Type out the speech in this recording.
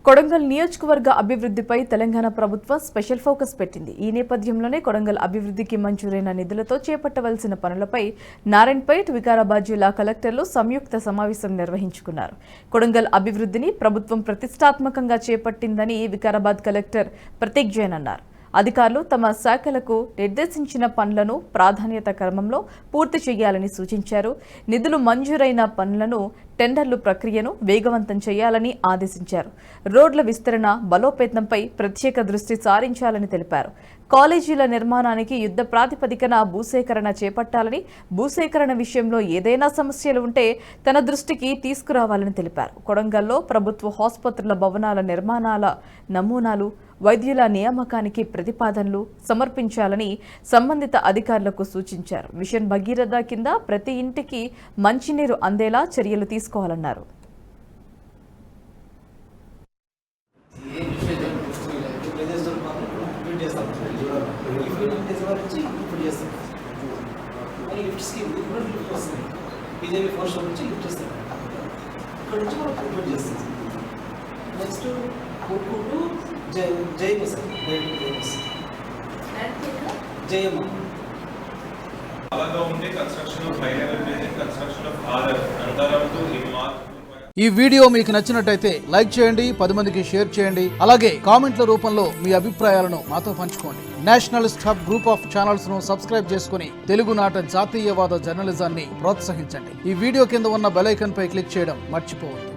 కొడంగల్ నియోజకవర్గ అభివృద్ధిపై తెలంగాణ ప్రభుత్వం స్పెషల్ ఫోకస్ పెట్టింది. ఈ నేపథ్యంలోనే కొడంగల్ అభివృద్ధికి మంజూరైన నిధులతో చేపట్టవలసిన పనులపై నారాయణపేట్, వికారాబాద్ జిల్లా కలెక్టర్లు సంయుక్త సమావేశం నిర్వహించుకున్నారు. కొడంగల్ అభివృద్ధిని ప్రభుత్వం ప్రతిష్టాత్మకంగా చేపట్టిందని వికారాబాద్ కలెక్టర్ ప్రతీక్ జైన్ అన్నారు. అధికారులు తమ శాఖలకు నిర్దేశించిన పనులను ప్రాధాన్యత క్రమంలో పూర్తి చేయాలని సూచించారు. నిధులు మంజూరైన పనులను టెండర్ల ప్రక్రియను వేగవంతం చేయాలని ఆదేశించారు. రోడ్ల విస్తరణ, బలోపేతంపై ప్రత్యేక దృష్టి సారించాలని తెలిపారు. కాలేజీల నిర్మాణానికి యుద్ధ ప్రాతిపదికన భూసేకరణ చేపట్టాలని, భూసేకరణ విషయంలో ఏదైనా సమస్యలు ఉంటే తన దృష్టికి తీసుకురావాలని తెలిపారు. కొడంగల్లో ప్రభుత్వ ఆసుపత్రుల భవనాల నిర్మాణాల నమూనాలు, వైద్యుల నియామకానికి ప్రతిపాదనలు సమర్పించాలని సంబంధిత అధికారులకు సూచించారు. మిషన్ భగీరథ కింద ప్రతి ఇంటికి మంచినీరు అందేలా చర్యలు తీసుకోవాలన్నారు. ఈ వీడియో మీకు నచ్చినట్టయితే లైక్ చేయండి, 10 మందికి షేర్ చేయండి. అలాగే కామెంట్ల రూపంలో మీ అభిప్రాయాలను మాతో పంచుకోండి. Nationalist hub group of channels ను సబ్స్క్రైబ్ చేసుకుని తెలుగునాట జాతీయవాద జర్నలిజాన్ని ప్రోత్సహించండి. ఈ వీడియో కింద ఉన్న బెల్ ఐకాన్ పై క్లిక్ చేయడం మర్చిపోవద్దు.